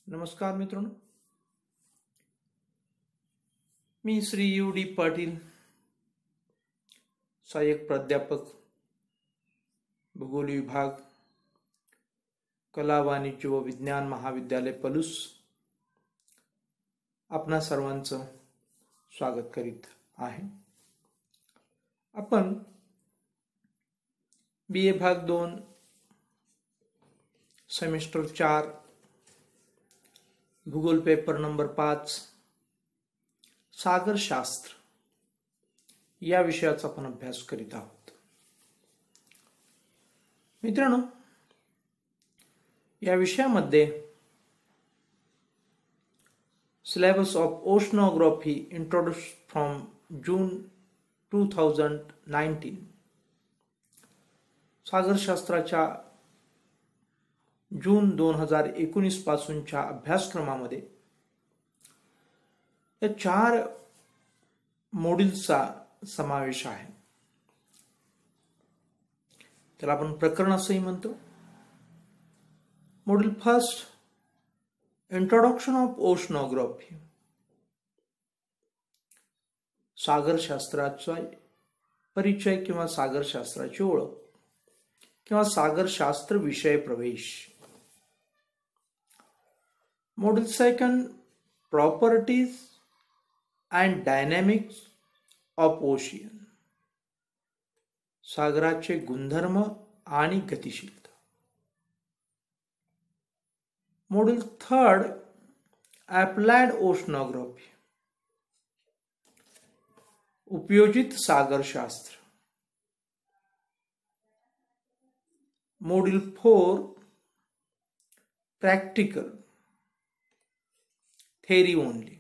नमस्कार मित्रांनो, मी श्री यू.डी. पाटील, सहाय्यक प्राध्यापक, भूगोल विभाग, कला, वाणिज्य व विज्ञान महाविद्यालय पलूस, आपणा सर्वांचं स्वागत करीत आहे. आपण BA भाग 2 सेमिस्टर 4 भूगोल पेपर नंबर 5 सागरशास्त्र या विषयाचा आपण अभ्यास करीत आहोत. मित्रांनो, या विषयामध्ये syllabus of oceanography introduced from June 2019 सागरशास्त्राच्या जून 2019 पासूनच्या अभ्यासक्रमामध्ये या 4 मॉड्यूल्सचा समावेश आहे. त्याला आपण प्रकरण असंही म्हणतो. Module first, introduction of oceanography, सागरशास्त्राचा परिचय किंवा सागरशास्त्राची ओळख किंवा सागरशास्त्र विषय प्रवेश. Module second, properties and dynamics of ocean, सागराचे गुणधर्म आणि गतिशीलता. मॉड्यूल थर्ड, अप्लाइड ओशनोग्राफी, उपयोजित सागरशास्त्र. मॉड्यूल 4, प्रॅक्टिकल, थेरी ओनली,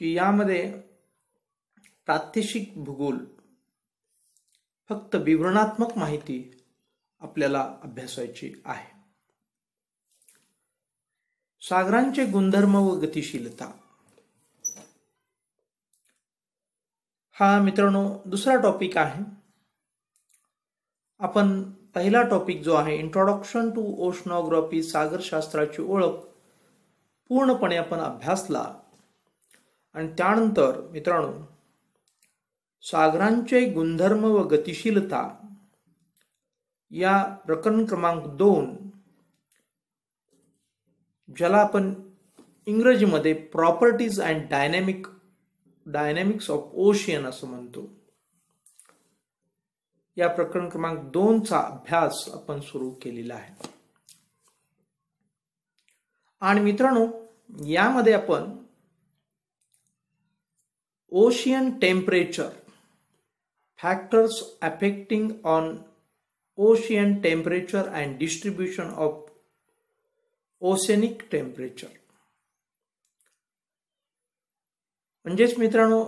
की यामध्ये प्रात्यक्षिक भूगोल, फक्त विवरणात्मक माहिती आपल्याला अभ्यासायची आहे. सागरांचे गुणधर्म व गतिशीलता हा मित्रांनो दुसरा टॉपिक आहे. आपण पहिला टॉपिक जो आहे इंट्रोडक्शन टू ओशनोग्राफी, सागरशास्त्राची ओळख, पूर्णपणे आपण अभ्यासला. आणि त्यानंतर मित्रांनो, सागरांचे गुणधर्म व गतिशीलता या प्रकरण क्रमांक 2, ज्याला आपण इंग्रजीमध्ये properties and dynamics of ocean असं म्हणतो, या प्रकरण क्रमांक 2 चा अभ्यास आपण सुरू केलेला आहे. आणि मित्रांनो, यामध्ये आपण ocean temperature, factors affecting on ocean temperature and distribution of oceanic temperature, म्हणजेच मित्रांनो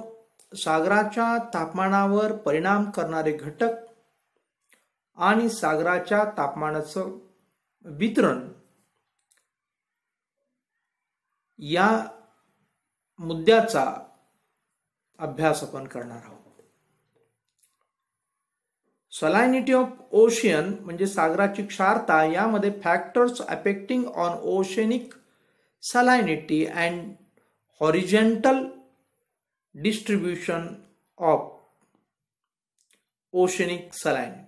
सागराच्या तापमानावर परिणाम करणारे घटक आणि सागराच्या तापमानाचं वितरण या मुद्द्याचा अभ्यास आपण करणार आहोत. सलायनिटी ऑफ ओशियन म्हणजे सागराची क्षारता, यामध्ये factors affecting on oceanic salinity and horizontal distribution of oceanic salinity,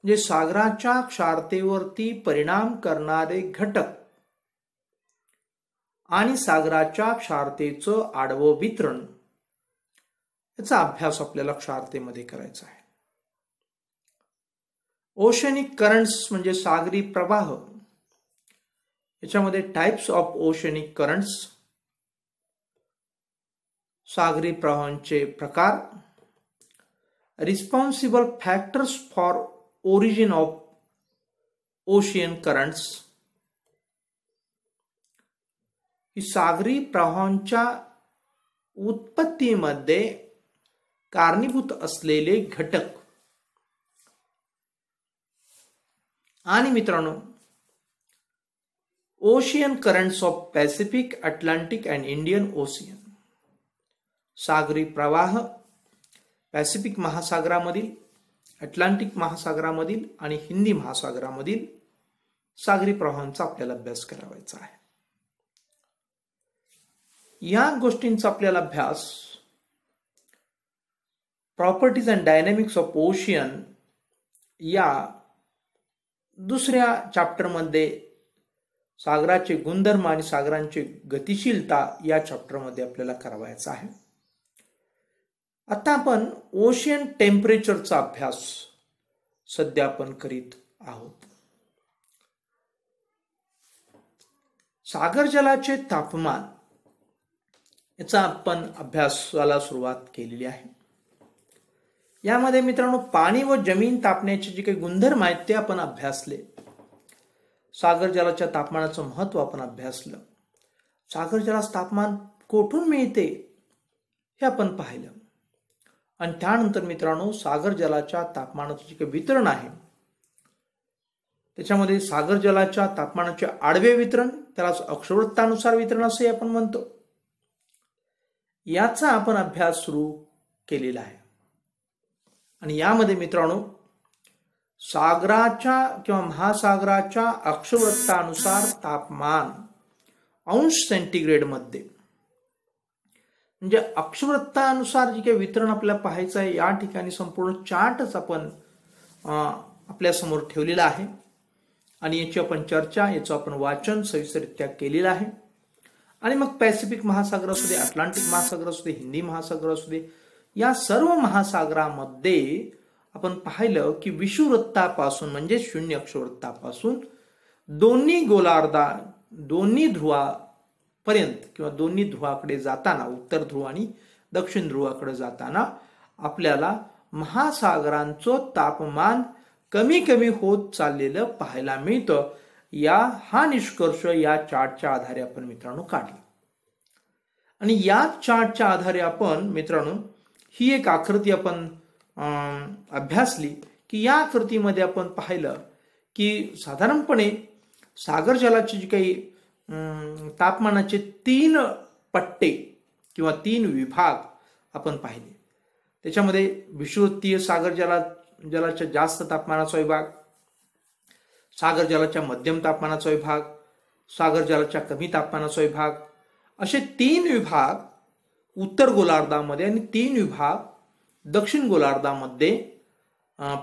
म्हणजे सागराच्या क्षारतेवरती परिणाम करणारे घटक आणि सागराच्या क्षारतेचं आडवं वितरण, याचा अभ्यास आपल्याला क्षारतेमध्ये करायचा आहे. ओशनिक करंट्स म्हणजे सागरी प्रवाह, याच्यामध्ये टाइप्स ऑफ ओशनिक करंट्स, सागरी प्रवाहांचे प्रकार, responsible factors for origin of ocean currents, ही सागरी प्रवाहांच्या उत्पत्तीमध्ये कारणीभूत असलेले घटक. आणि मित्रांनो, ocean currents of Pacific, Atlantic and Indian ocean, सागरी प्रवाह पॅसिफिक महासागरामधील अटलांटिक महासागरामधील आणि हिंदी महासागरामधील सागरी प्रवाहांचा आपल्याला अभ्यास करावायचा आहे. या गोष्टींचा आपल्याला अभ्यास properties and dynamics of ocean या दुसऱ्या चॅप्टरमध्ये, सागराचे गुणधर्म आणि सागरांची गतिशीलता या चॅप्टरमध्ये आपल्याला करावायचा आहे. आता आपण ओशियन टेम्परेचरचा अभ्यास सध्या आपण करीत आहोत. सागर जलाचे तापमान याचा आपण अभ्यासाला सुरुवात केलेली आहे. यामध्ये मित्रांनो पाणी व जमीन तापण्याचे जे काही गुणधर्म आहेत ते आपण अभ्यासले. सागर जलाच्या तापमानाचं महत्व आपण अभ्यासलं. सागर जलास तापमान कोठून मिळते हे आपण पाहिलं. आणि त्यानंतर मित्रांनो सागर जलाच्या तापमानाचं जे काही वितरण आहे त्याच्यामध्ये सागर जलाच्या तापमानाचे आडवे वितरण, त्याला अक्षवृत्तानुसार वितरण असे आपण म्हणतो, याचा आपण अभ्यास सुरू केलेला आहे. आणि यामध्ये मित्रांनो सागराच्या किंवा महासागराच्या अक्षवृत्तानुसार तापमान अंश सेंटीग्रेड मध्ये, म्हणजे अक्षवृत्तानुसार जे काही वितरण आपल्याला पाहायचं आहे, या ठिकाणी संपूर्ण चार्टच आपण आपल्या समोर ठेवलेला आहे. आणि याची आपण चर्चा, याचं आपण वाचन सविस्तररित्या केलेलं आहे. आणि मग पॅसिफिक महासागर असू दे, अटलांटिक महासागर असू दे, हिंदी महासागर असू दे, या सर्व महासागरामध्ये आपण पाहिलं की विषुववृत्तापासून म्हणजे शून्य अक्षवृत्तापासून दोन्ही गोलार्धा, दोन्ही ध्रुवापर्यंत किंवा दोन्ही ध्रुवाकडे जाताना, उत्तर ध्रुव आणि दक्षिण ध्रुवाकडे जाताना आपल्याला महासागरांचं तापमान कमी कमी होत चाललेलं पाहायला मिळतं. हा निष्कर्ष या चार्टच्या आधारे आपण मित्रांनो काढला. आणि या चार्टच्या आधारे आपण मित्रांनो ही एक आकृती आपण अभ्यासली की या आकृतीमध्ये आपण पाहिलं की साधारणपणे सागर जलाचे जे काही तापमानाचे 3 पट्टे किंवा 3 विभाग आपण पाहिले. त्याच्यामध्ये विषुववृत्तीय सागर जलाच्या जास्त तापमानाचा विभाग, सागर जलाच्या मध्यम तापमानाचा विभाग, सागर जलाच्या कमी तापमानाचा विभाग, असे 3 विभाग उत्तर गोलार्धामध्ये आणि 3 विभाग दक्षिण गोलार्धामध्ये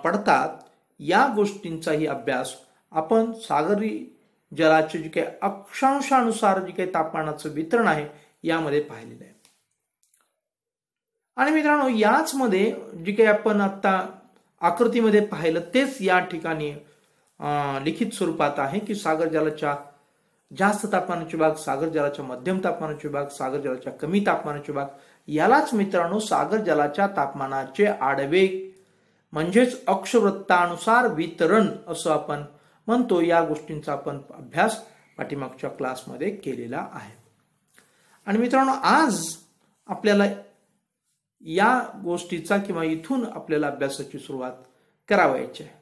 पडतात. या गोष्टींचाही अभ्यास आपण सागरी जलाचे जे काही अक्षांशानुसार जे काही तापमानाचं वितरण आहे यामध्ये पाहिलेलं आहे. आणि मित्रांनो याच मध्ये जे काही आपण आता आकृतीमध्ये पाहिलं तेच या ठिकाणी लिखित स्वरूपात आहे की सागर जलाच्या जास्त तापमानाचे विभाग, सागर जलाच्या मध्यम तापमानाचे विभाग, सागर जलाच्या कमी तापमानाचे विभाग, यालाच मित्रांनो सागर जलाच्या तापमानाचे आडवे म्हणजेच अक्षवृत्तानुसार वितरण असं आपण म्हणतो. या गोष्टींचा आपण अभ्यास पाठीमागच्या क्लासमध्ये केलेला आहे. आणि मित्रांनो आज आपल्याला या गोष्टीचा किंवा इथून आपल्याला अभ्यासाची सुरुवात करावायची आहे.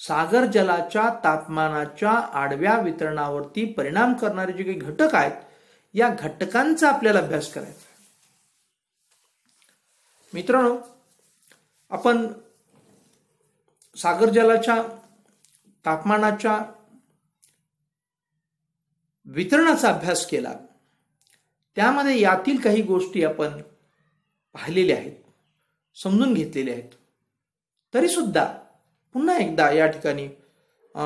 सागर जलाच्या तापमानाच्या आडव्या वितरणावरती परिणाम करणारे जे काही घटक आहेत या घटकांचा आपल्याला अभ्यास करायचा आहे. मित्रांनो आपण सागर जलाच्या तापमानाच्या वितरणाचा अभ्यास केला. त्यामध्ये यातील काही गोष्टी आपण पाहिलेल्या आहेत, समजून घेतलेल्या आहेत. तरी सुद्धा पुन्हा एकदा या ठिकाणी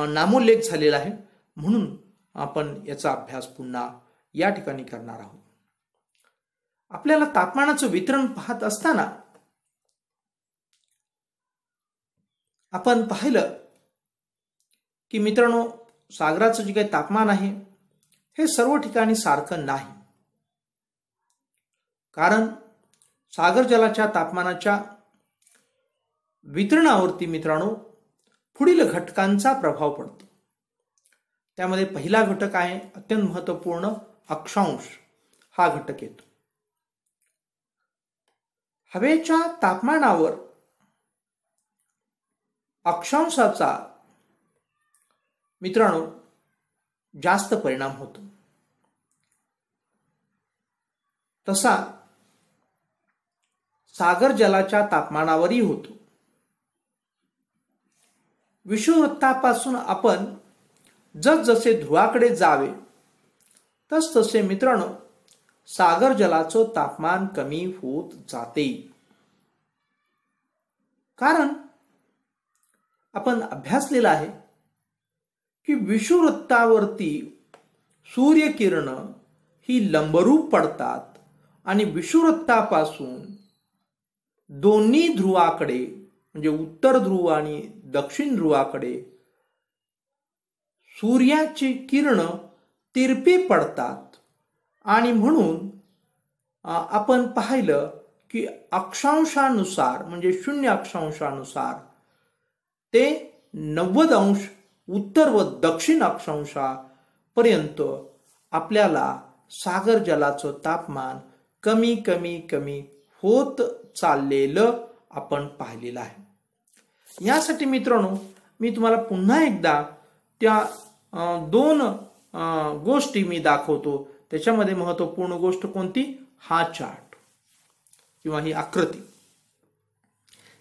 नामोल्लेख झालेला आहे, म्हणून आपण याचा अभ्यास पुन्हा या ठिकाणी करणार आहोत. आपल्याला तापमानाचं वितरण पाहत असताना आपण पाहिलं की मित्रांनो सागराचं जे काही तापमान आहे हे सर्व ठिकाणी सारखं नाही. कारण सागर जलाच्या तापमानाच्या वितरणावरती मित्रांनो पुढील घटकांचा प्रभाव पडतो. त्यामध्ये पहिला घटक आहे अत्यंत महत्वपूर्ण अक्षांश. हा घटक येतो. हवेच्या तापमानावर अक्षांशाचा मित्रांनो जास्त परिणाम होतो. तसा सागर जलाच्या तापमानावरही होतो. विषुववृत्तापासून आपण जसजसे ध्रुवाकडे जावे तसतसे मित्रांनो सागर जलाचं तापमान कमी होत जाते. कारण आपण अभ्यासलेला आहे की विषुववृत्तावरती सूर्यकिरण ही लंबरूप पडतात आणि विषुववृत्तापासून दोन्ही ध्रुवाकडे म्हणजे उत्तर ध्रुव आणि दक्षिण ध्रुवाकडे सूर्याची किरण तिरपी पडतात आणि म्हणून आपण पाहिलं की अक्षांशानुसार म्हणजे 0 अक्षांशानुसार ते 90 अंश उत्तर व दक्षिण अक्षांशापर्यंत आपल्याला सागर जलाचं तापमान कमी कमी कमी होत चाललेलं आपण पाहिलेलं आहे. यासाठी मित्रांनो मी तुम्हाला पुन्हा एकदा त्या 2 गोष्टी मी दाखवतो. त्याच्यामध्ये महत्वपूर्ण गोष्ट कोणती? हा चार्ट किंवा ही आकृती.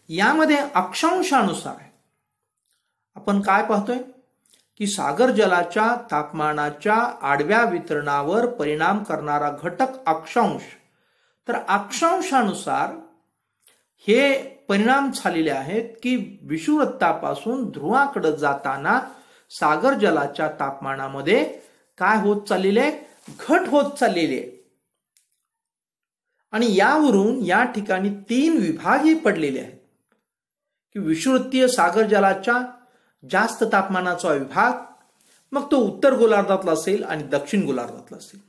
यामध्ये अक्षांशानुसार आहे. आपण काय पाहतोय की सागर जलाच्या तापमानाच्या आडव्या वितरणावर परिणाम करणारा घटक अक्षांश. तर अक्षांशानुसार हे परिणाम झालेले आहेत की विषुववृत्तापासून ध्रुवाकडे जाताना सागर जलाच्या तापमानामध्ये काय होत चाललेले? घट होत चाललेले. आणि यावरून या ठिकाणी 3 विभागही पडलेले आहेत की विषुववृत्तीय सागर जलाच्या जास्त तापमानाचा विभाग, मग तो उत्तर गोलार्धातला असेल आणि दक्षिण गोलार्धातला असेल.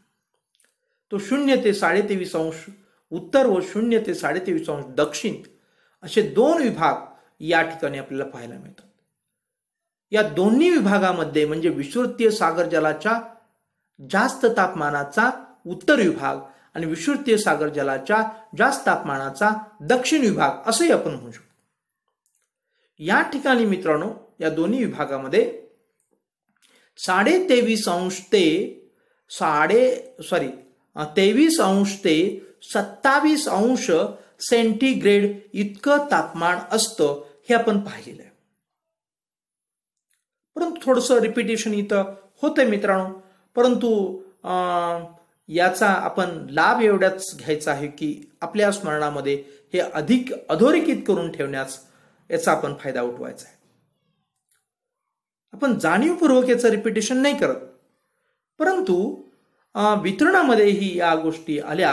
तो 0 ते 23.5 अंश उत्तर व 0 ते 23.5 अंश दक्षिण असे 2 विभाग या ठिकाणी आपल्याला पाहायला मिळतात. या दोन्ही विभागामध्ये म्हणजे विषुववृत्तीय सागर जलाच्या जास्त तापमानाचा उत्तर विभाग आणि विषुववृत्तीय सागर जलाच्या जास्त तापमानाचा दक्षिण विभाग असंही आपण म्हणू शकतो. या ठिकाणी मित्रांनो या दोन्ही विभागामध्ये 23.5 अंश ते 23 अंश ते 27 अंश सेंटीग्रेड इतकं तापमान असतं हे आपण पाहिलेलं आहे. परंतु थोडंसं रिपिटेशन इथं होतंय मित्रांनो. परंतु याचा आपण लाभ एवढ्याच घ्यायचा आहे की आपल्या स्मरणामध्ये हे अधिक अधोरेखित करून ठेवण्यास याचा आपण फायदा उठवायचा आहे. आपण जाणीवपूर्वक याचं रिपिटेशन नाही करत, परंतु वितरणामध्येही या गोष्टी आल्या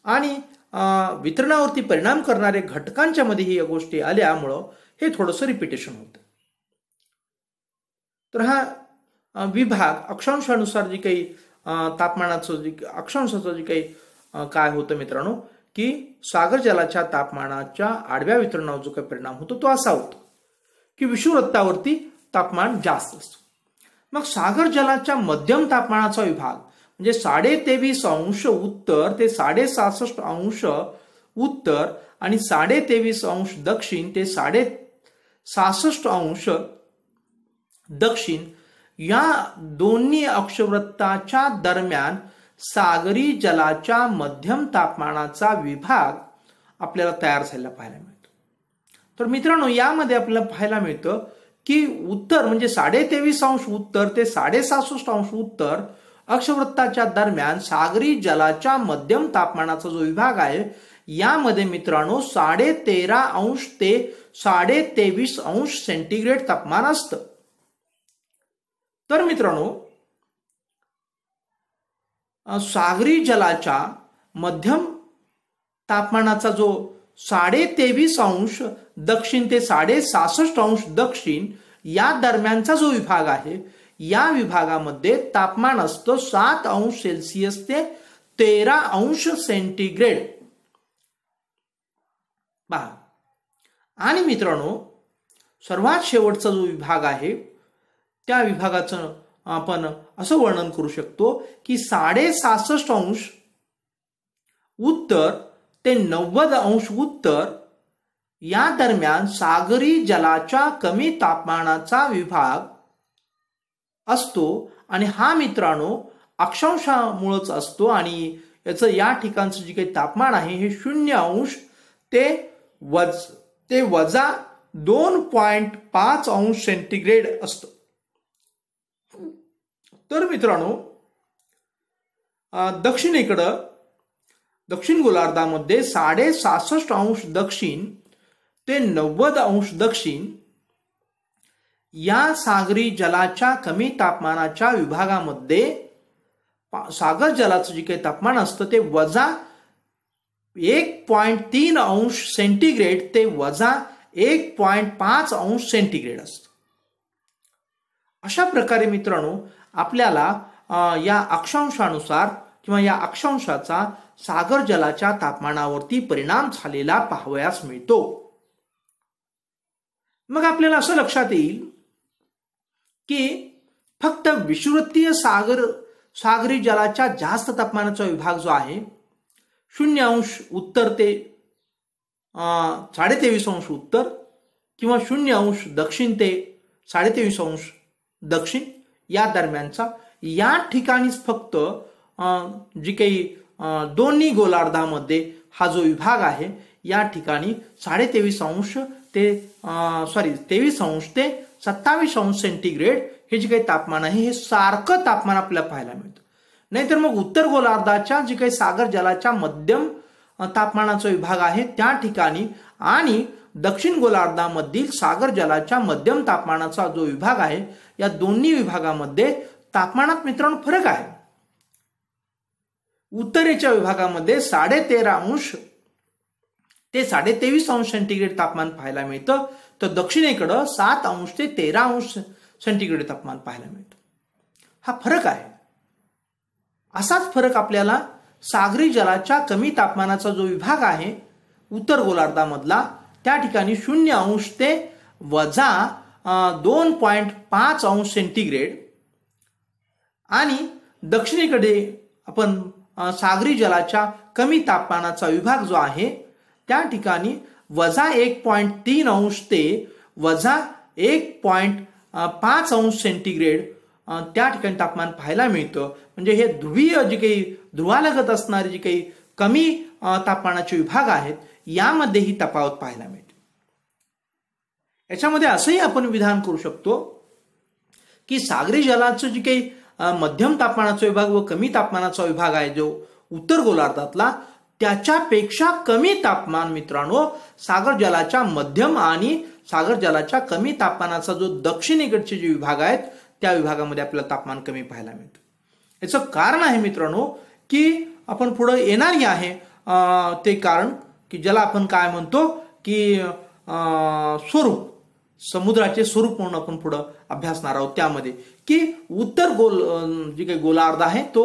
आणि वितरणावरती परिणाम करणाऱ्या घटकांच्या मध्येही या गोष्टी आल्यामुळं हे थोडंसं रिपिटेशन होतं. तर हा विभाग अक्षांशानुसार जी काही तापमानाचं अक्षांशाचं जे काही काय होतं मित्रांनो की सागर जलाच्या तापमानाच्या आडव्या वितरणावर जो काही परिणाम होतो तो असा होतो की विषुववृत्तावरती तापमान जास्त असतं. मग सागर जलाच्या मध्यम तापमानाचा विभाग म्हणजे 23.5 अंश उत्तर ते 66.5 अंश उत्तर आणि 23.5 अंश दक्षिण ते 66.5 अंश दक्षिण या दोन्ही अक्षवृत्ताच्या दरम्यान सागरी जलाच्या मध्यम तापमानाचा विभाग आपल्याला तयार झालेला पाहायला मिळतो. तर मित्रांनो यामध्ये आपल्याला पाहायला मिळतं की उत्तर म्हणजे 23.5 अंश उत्तर ते 66.5 अंश उत्तर अक्षवृत्ताच्या दरम्यान सागरी जलाच्या मध्यम तापमानाचा जो विभाग आहे यामध्ये मित्रांनो 13.5 अंश ते 23.5 अंश सेंटीग्रेड तापमान असतं. तर मित्रांनो सागरी जलाच्या मध्यम तापमानाचा जो 23.5 अंश दक्षिण ते 66.5 अंश दक्षिण या दरम्यानचा जो विभाग आहे या विभागामध्ये तापमान असतं 7 अंश सेल्सिअस ते 13 अंश सेंटीग्रेड. पहा आणि मित्रांनो सर्वात शेवटचा जो विभाग आहे त्या विभागाचं आपण असं वर्णन करू शकतो की 66.5 अंश उत्तर ते 90 अंश उत्तर या दरम्यान सागरी जलाच्या कमी तापमानाचा विभाग असतो आणि हा मित्रांनो अक्षांशामुळेच असतो आणि याचं या ठिकाणचं जे काही तापमान आहे हे 0 अंश ते वजा 2.5 अंश सेंटीग्रेड असतं. तर मित्रांनो, दक्षिण गोलार्धामध्ये 66.5 अंश दक्षिण ते 90 अंश दक्षिण या सागरी जलाच्या कमी तापमानाच्या विभागामध्ये सागर जलाचं जे काही तापमान असतं ते वजा 1.3 अंश सेंटीग्रेड ते वजा 1.5 अंश सेंटीग्रेड असतं. अशा प्रकारे मित्रांनो, आपल्याला या अक्षांशानुसार किंवा या अक्षांशाचा सागर जलाच्या तापमानावरती परिणाम झालेला पाहावयास मिळतो. मग आपल्याला असं लक्षात येईल की फक्त विषुववृत्तीय सागरी जलाच्या जास्त तापमानाचा विभाग जो आहे 0 अंश उत्तर ते 23.5 अंश उत्तर किंवा 0 अंश दक्षिण ते 23.5 अंश दक्षिण या दरम्यानचा, या ठिकाणीच फक्त जी काही दोन्ही गोलार्धामध्ये हा जो विभाग आहे या ठिकाणी 23.5 अंश ते 23 अंश ते 27 अंश सेंटीग्रेड हे जे काही तापमान आहे हे सारखं तापमान आपल्याला पाहायला मिळतं. नाहीतर मग उत्तर गोलार्धाच्या जे काही सागर जलाच्या मध्यम तापमानाचा विभाग आहे त्या ठिकाणी आणि दक्षिण गोलार्धामधील सागर जलाच्या मध्यम तापमानाचा जो विभाग आहे या दोन्ही विभागामध्ये तापमानात मित्रांनो फरक आहे. उत्तरेच्या विभागामध्ये 13.5 अंश ते 23.5 अंश सेंटीग्रेड तापमान पाहायला मिळतं, तर दक्षिणेकडं 7 अंश ते 13 अंश सेंटीग्रेड तापमान पाहायला मिळतं. हा फरक आहे. असाच फरक आपल्याला सागरी जलाच्या कमी तापमानाचा जो विभाग आहे उत्तर गोलार्धामधला त्या ठिकाणी 0 अंश ते वजा 2.5 अंश सेंटीग्रेड आणि दक्षिणेकडे आपण सागरी जलाच्या कमी तापमानाचा विभाग जो आहे त्या ठिकाणी वजा 1.3 अंश ते वजा 1.5 अंश सेंटीग्रेड त्या ठिकाणी तापमान पाहायला मिळतं. म्हणजे हे ध्रुवीय जे काही ध्रुवालगत असणारे जे काही कमी तापमानाचे विभाग आहेत यामध्येही तफावत पाहायला मिळते. याच्यामध्ये असंही आपण विधान करू शकतो की सागरी जलाचं जे काही मध्यम तापमानाचा विभाग व कमी तापमानाचा विभाग आहे जो उत्तर गोलार्धातला त्याच्यापेक्षा कमी तापमान मित्रांनो सागर जलाच्या मध्यम आणि सागर जलाच्या कमी तापमानाचा जो दक्षिणेकडचे जे विभाग आहेत त्या विभागामध्ये आपल्याला तापमान कमी पाहायला मिळतं. याचं कारण आहे मित्रांनो की आपण पुढे येणारी आहे ते कारण की ज्याला आपण काय म्हणतो की स्वरूप, समुद्राचे स्वरूप म्हणून आपण पुढे अभ्यासणार आहोत. त्यामध्ये की उत्तर जे काही गोलार्ध आहे तो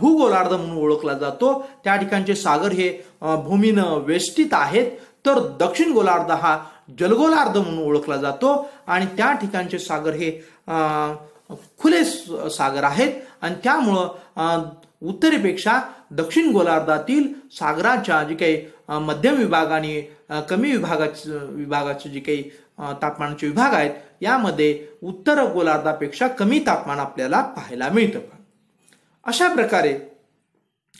भूगोलार्ध म्हणून ओळखला जातो. त्या ठिकाणचे सागर हे भूमीनं वेष्टित आहेत, तर दक्षिण गोलार्ध हा जलगोलार्ध म्हणून ओळखला जातो आणि त्या ठिकाणचे सागर हे खुले सागर आहेत आणि त्यामुळं उत्तरेपेक्षा दक्षिण गोलार्धातील सागराच्या जे काही मध्यम विभाग आणि कमी विभागाचे जे काही तापमानाचे विभाग आहेत यामध्ये उत्तर गोलार्धापेक्षा कमी तापमान आपल्याला पाहायला मिळतं. अशा प्रकारे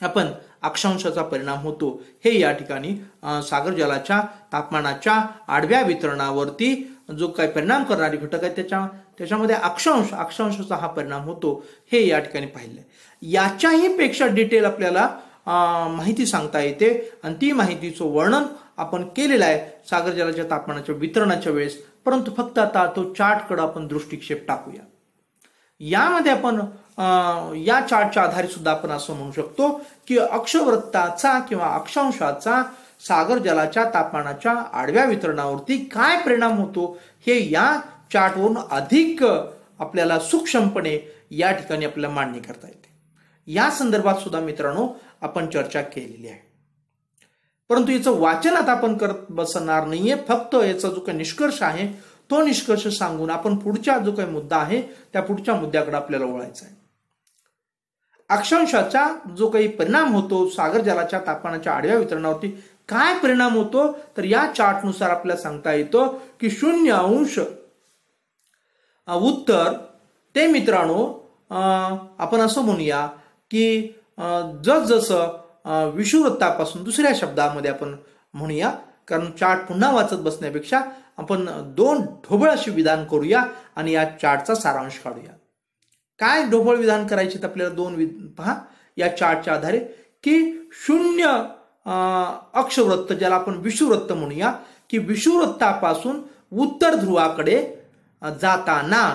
आपण अक्षांशाचा परिणाम होतो हे या ठिकाणी सागर जलाच्या तापमानाच्या आडव्या वितरणावरती जो काही परिणाम करणारे घटक आहेत त्याच्यामध्ये अक्षांशाचा हा परिणाम होतो हे या ठिकाणी पाहिलं. याच्याही पेक्षा डिटेल आपल्याला माहिती सांगता येते आणि ती माहितीचं वर्णन आपण केलेलं आहे सागर जलाच्या तापमानाच्या वितरणाच्या वेळेस. परंतु फक्त आता तो चार्टकडे आपण दृष्टिक्षेप टाकूया. यामध्ये आपण या चार्टच्या आधारे सुद्धा आपण असं म्हणू शकतो की अक्षवृत्ताचा किंवा अक्षांशाचा सागर जलाच्या तापमानाच्या आडव्या वितरणावरती काय परिणाम होतो हे या चार्टवरून अधिक आपल्याला सूक्ष्मपणे या ठिकाणी आपल्याला मांडणी करता येते. या संदर्भात सुद्धा मित्रांनो आपण चर्चा केलेली आहे. परंतु याचं वाचन आता आपण करत बसणार नाहीये. फक्त याचा जो काही निष्कर्ष आहे तो निष्कर्ष सांगून आपण पुढचा जो काही मुद्दा आहे त्या पुढच्या मुद्द्याकडे आपल्याला वळायचं आहे. अक्षांशाचा जो काही परिणाम होतो सागर जलाच्या तापमानाच्या आडव्या वितरणावरती काय परिणाम होतो तर या चार्टनुसार आपल्याला सांगता येतो की 0 अंश उत्तर ते मित्रांनो आपण असं म्हणूया की जसं विषुववृत्तापासून दुसऱ्या शब्दामध्ये आपण म्हणूया, कारण चार्ट पुन्हा वाचत बसण्यापेक्षा आपण 2 ढोबळ अशी विधान करूया आणि या चार्टचा सारांश काढूया. काय ढोबळ विधान करायचे आपल्याला 2 पहा या चार्टच्या आधारे की 0 अक्षवृत्त ज्याला आपण विषुववृत्त म्हणूया की विषुववृत्तापासून उत्तर ध्रुवाकडे जाताना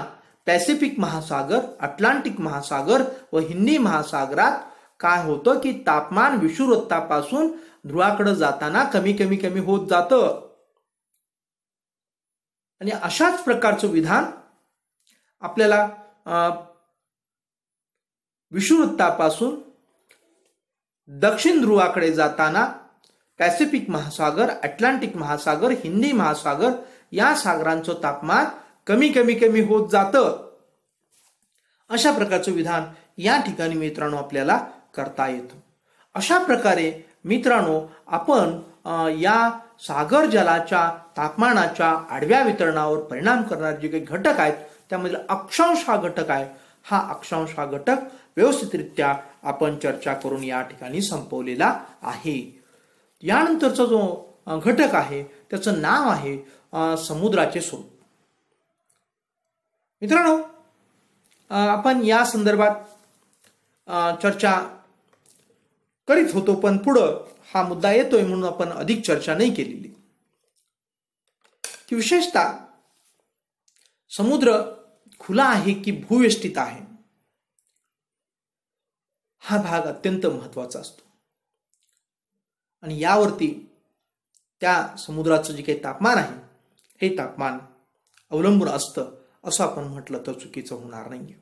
पॅसिफिक महासागर, अटलांटिक महासागर व हिंदी महासागरात काय होतं की तापमान विषुववृत्तापासून ध्रुवाकडे जाताना कमी कमी कमी होत जातं. आणि अशाच प्रकारचं विधान आपल्याला विषुववृत्तापासून दक्षिण ध्रुवाकडे जाताना पॅसिफिक महासागर, अटलांटिक महासागर, हिंदी महासागर या सागरांचं तापमान कमी कमी कमी होत जातं. अशा प्रकारचं विधान या ठिकाणी मित्रांनो आपल्याला करता येतं. अशा प्रकारे मित्रांनो आपण या सागर जलाच्या तापमानाच्या आडव्या वितरणावर परिणाम करणारे जे काही घटक आहेत त्यामधील अक्षांश हा घटक आहे. हा अक्षांश हा घटक व्यवस्थितरित्या आपण चर्चा करून या ठिकाणी संपवलेला आहे. यानंतरचा जो घटक आहे त्याचं नाव आहे समुद्राचे स्वरूप. मित्रांनो आपण या संदर्भात चर्चा करीत होतो पण पुढं हा मुद्दा येतोय म्हणून आपण अधिक चर्चा नाही केलेली की विशेषतः समुद्र खुला आहे की भूवेष्टित आहे हा भाग अत्यंत महत्वाचा असतो. आणि यावरती त्या समुद्राचं जे काही तापमान आहे हे तापमान अवलंबून असतं असं आपण म्हटलं तर चुकीचं होणार नाही.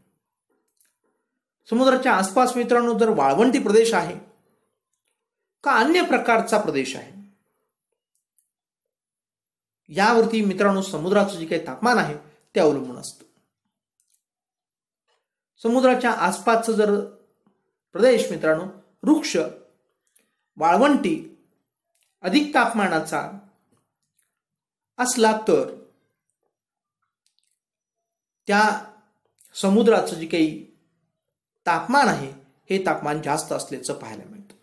समुद्राच्या आसपास मित्रांनो जर वाळवंटी प्रदेश आहे का अन्य प्रकारचा प्रदेश आहे यावरती मित्रांनो समुद्राचं जे काही तापमान आहे ते अवलंबून असतं. समुद्राच्या आसपासचं जर प्रदेश मित्रांनो वृक्ष, वाळवंटी अधिक तापमानाचा असला तर त्या समुद्राचं जे काही तापमान आहे हे तापमान जास्त असल्याचं पाहायला मिळतं.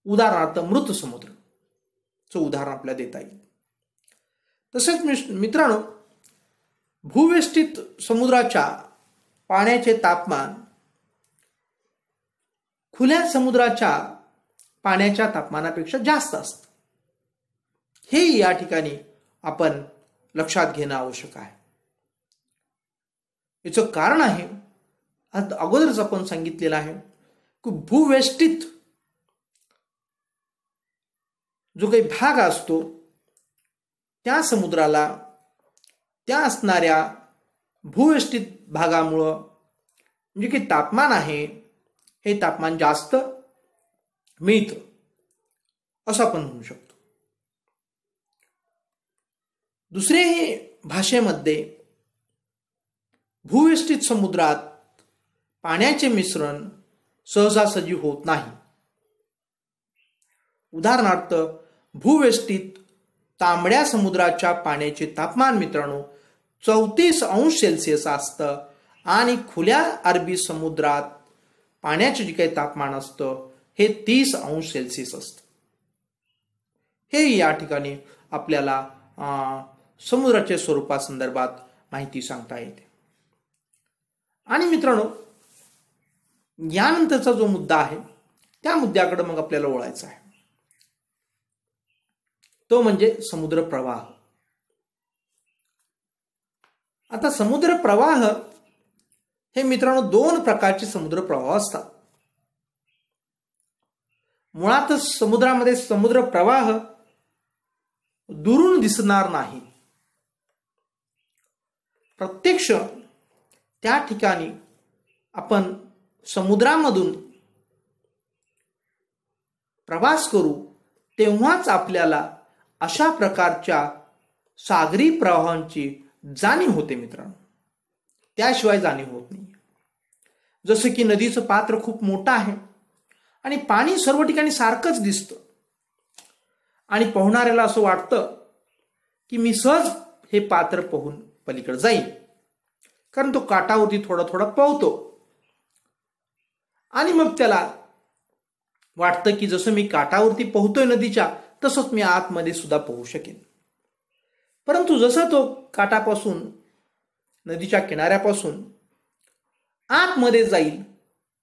उदाहरणार्थ मृत समुद्रचं उदाहरण आपल्याला देता येईल. तसेच मित्रांनो भूवेष्टित समुद्राच्या पाण्याचे तापमान खुल्या समुद्राच्या पाण्याच्या तापमानापेक्षा जास्त असतं. हे या ठिकाणी आपण लक्षात घेणं आवश्यक आहे. याचं कारण आहे अगोदरच आपण सांगितलेलं आहे की भूवेष्टित जो काही भाग असतो त्या समुद्राला त्या असणाऱ्या भूवेष्टित भागामुळं जे काही तापमान आहे हे तापमान जास्त मिळतं असं आपण म्हणू शकतो. दुसऱ्याही भाषेमध्ये भूवेष्टित समुद्रात पाण्याचे मिश्रण सहजासहजी होत नाही. उदाहरणार्थ भूवेष्टित तांबड्या समुद्राच्या पाण्याचे तापमान मित्रांनो 34 अंश सेल्सिअस असतं आणि खुल्या अरबी समुद्रात पाण्याचे जे काही तापमान असतं हे 30 अंश सेल्सिअस असतं. हे या ठिकाणी आपल्याला समुद्राच्या स्वरूपासंदर्भात माहिती सांगता येते. आणि मित्रांनो यानंतरचा जो मुद्दा आहे त्या मुद्द्याकडे मग आपल्याला वळायचं आहे तो म्हणजे समुद्र प्रवाह. आता समुद्र प्रवाह हे मित्रांनो 2 प्रकारचे समुद्र प्रवाह असतात. मुळातच समुद्रामध्ये समुद्र प्रवाह दुरून दिसणार नाही. प्रत्यक्ष त्या ठिकाणी आपण समुद्रामधून प्रवास करू तेव्हाच आपल्याला अशा प्रकारच्या सागरी प्रवाहांची जाणीव होते मित्रांनो. त्याशिवाय जाणीव होत नाही. जसं की नदीचं पात्र खूप मोठं आहे आणि पाणी सर्व ठिकाणी सारखंच दिसतं आणि पोहणाऱ्याला असं वाटतं की मी सहज हे पात्र पोहून पलीकडे जाईल कारण तो काठावरती थोडा थोडा पोहतो आणि मग त्याला वाटतं की जसं मी काठावरती पोहतोय नदीच्या तसंच मी आतमध्ये सुद्धा पोहू शकेन. परंतु जसं तो काठापासून नदीच्या किनाऱ्यापासून आतमध्ये जाईल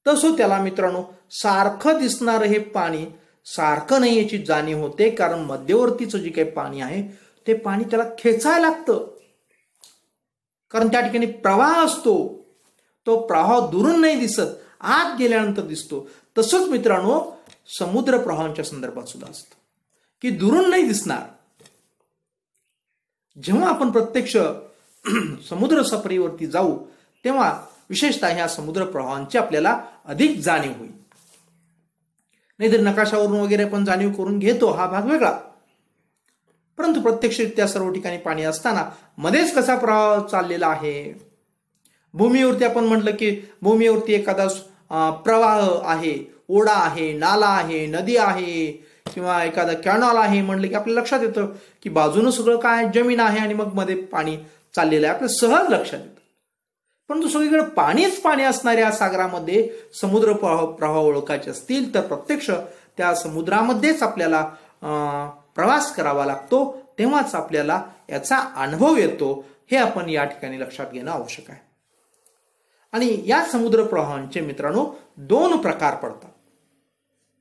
तसं त्याला मित्रांनो सारखं दिसणारं हे पाणी सारखं नाही याची जाणीव होते, कारण मध्यवर्तीचं जे काही पाणी आहे ते पाणी त्याला खेचायला लागतं, कारण त्या ठिकाणी प्रवाह असतो. तो प्रवाह दुरून नाही दिसत, आत गेल्यानंतर दिसतो. तसंच मित्रांनो समुद्र प्रवाहांच्या संदर्भात सुद्धा असतं की दुरून नाही दिसणार. जेव्हा आपण प्रत्यक्ष समुद्र सफरीवरती जाऊ तेव्हा विशेषतः ह्या समुद्र प्रवाहांची आपल्याला अधिक जाणीव होईल. नाहीतर नकाशावरून वगैरे आपण जाणीव करून घेतो, हा भाग वेगळा. परंतु प्रत्यक्षरित्या सर्व ठिकाणी पाणी असताना मध्येच कसा प्रवाह चाललेला आहे. भूमीवरती आपण म्हटलं की भूमीवरती एखादा प्रवाह आहे, ओढा आहे, नाला आहे, नदी आहे किंवा एखादा कॅनॉल आहे म्हणलं की आपल्याला लक्षात येतं की बाजूनं सगळं काय जमीन आहे आणि मग मध्ये पाणी चाललेलं आहे, आपलं सहज लक्षात येतं. परंतु सगळीकडे पाणीच पाणी असणाऱ्या सागरामध्ये समुद्र प्रवाह ओळखायचे असतील तर प्रत्यक्ष त्या समुद्रामध्येच आपल्याला प्रवास करावा लागतो, तेव्हाच आपल्याला याचा अनुभव येतो. हे आपण या ठिकाणी लक्षात घेणं आवश्यक आहे. आणि या समुद्र प्रवाहांचे मित्रांनो 2 प्रकार पडतात.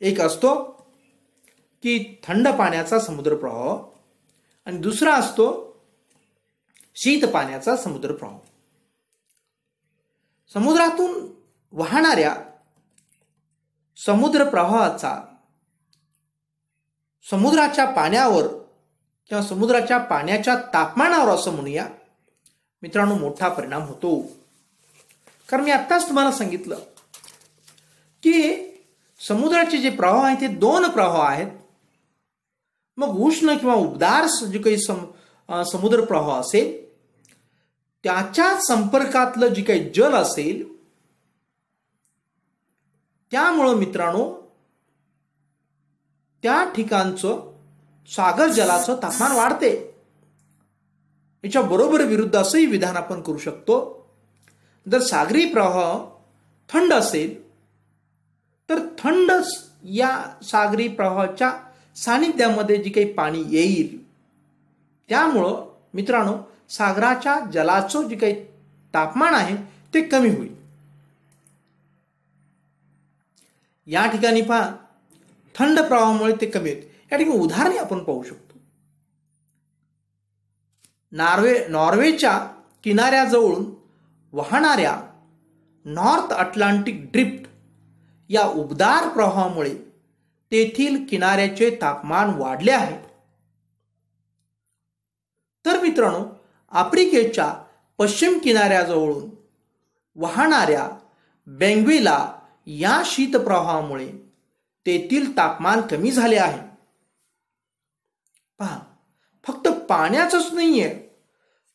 एक असतो की थंड पाण्याचा समुद्र प्रवाह आणि दुसरा असतो शीत पाण्याचा समुद्र प्रवाह. समुद्रातून वाहणाऱ्या समुद्र प्रवाहाचा समुद्राच्या पाण्यावर किंवा समुद्राच्या पाण्याच्या तापमानावर असं म्हणूया मित्रांनो मोठा परिणाम होतो. कारण मी आत्ताच तुम्हाला सांगितलं की समुद्राचे जे प्रवाह आहेत ते 2 प्रवाह आहेत. मग उष्ण किंवा उबदार जे काही समुद्र प्रवाह असेल त्याच्या संपर्कातलं जे काही जल असेल त्यामुळं मित्रांनो त्या ठिकाणचं सागर जलाचं तापमान वाढते. याच्या बरोबर विरुद्ध असंही विधान आपण करू शकतो. जर सागरी प्रवाह थंड असेल तर थंड या सागरी प्रवाहाच्या सानिध्यामध्ये जे काही पाणी येईल त्यामुळं मित्रांनो सागराच्या जलाचं जे काही तापमान आहे ते कमी होईल. या ठिकाणी पहा थंड प्रवाहामुळे ते कमी होते. या ठिकाणी उदाहरणे आपण पाहू शकतो. नॉर्वेच्या किनाऱ्याजवळून वाहणाऱ्या नॉर्थ अटलांटिक ड्रिफ्ट या उबदार प्रवाहामुळे तेथील किनाऱ्याचे तापमान वाढले आहे. तर मित्रांनो आफ्रिकेच्या पश्चिम किनाऱ्याजवळून वाहणाऱ्या बेंग्विला या शीतप्रवाहामुळे तेथील तापमान कमी झाले आहे. पहा फक्त पाण्याचंच नाहीये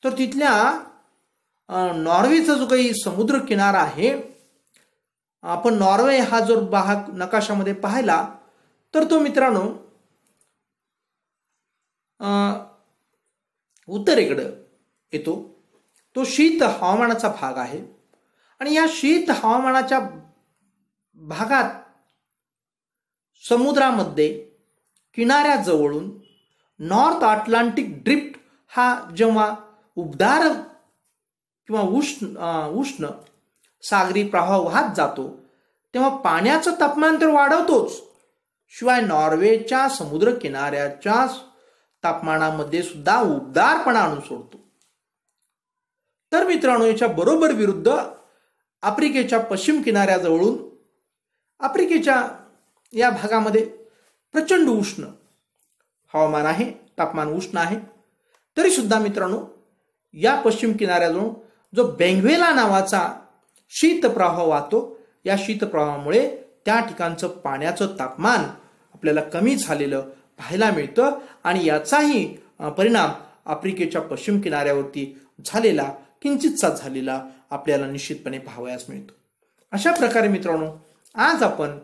तर तिथल्या नॉर्वेचा जो काही समुद्र किनारा आहे, आपण नॉर्वे हा जर भाग नकाशामध्ये पाहिला तर तो मित्रांनो उत्तरेकडे येतो. तो शीत हवामानाचा भाग आहे आणि या शीत हवामानाच्या भागात समुद्रामध्ये किनाऱ्याजवळून नॉर्थ अटलांटिक ड्रिफ्ट हा जेव्हा उबदार किंवा उष्ण सागरी प्रवाह वाहत जातो तेव्हा पाण्याचं तापमान तर वाढवतोच, शिवाय नॉर्वेच्या समुद्र किनाऱ्याच्या तापमानामध्ये सुद्धा उबदारपणा आणून सोडतो. तर मित्रांनो याच्या बरोबर विरुद्ध आफ्रिकेच्या पश्चिम किनाऱ्याजवळून आफ्रिकेच्या या भागामध्ये प्रचंड उष्ण हवामान आहे, तापमान उष्ण आहे. तरी सुद्धा मित्रांनो या पश्चिम किनाऱ्याजवळून जो बेंग्वेला नावाचा शीतप्रवाह वाहतो, या शीतप्रवाहामुळे त्या ठिकाणचं पाण्याचं तापमान आपल्याला कमी झालेलं पाहायला मिळतं आणि याचाही परिणाम आफ्रिकेच्या पश्चिम किनाऱ्यावरती झालेला किंचितसा झालेला आपल्याला निश्चितपणे पाहावयास मिळतो. अशा प्रकारे मित्रांनो आज आपण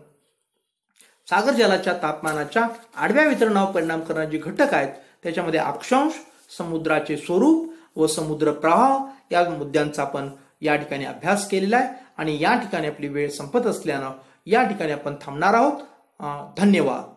सागर जलाच्या तापमानाच्या आडव्या वितरणावर परिणाम करणारे जे घटक आहेत त्याच्यामध्ये अक्षांश, समुद्राचे स्वरूप व समुद्र प्रवाह या मुद्द्यांचा आपण या ठिकाणी अभ्यास केलेला आहे. आणि या ठिकाणी आपली वेळ संपत असल्यानं या ठिकाणी आपण थांबणार आहोत. धन्यवाद.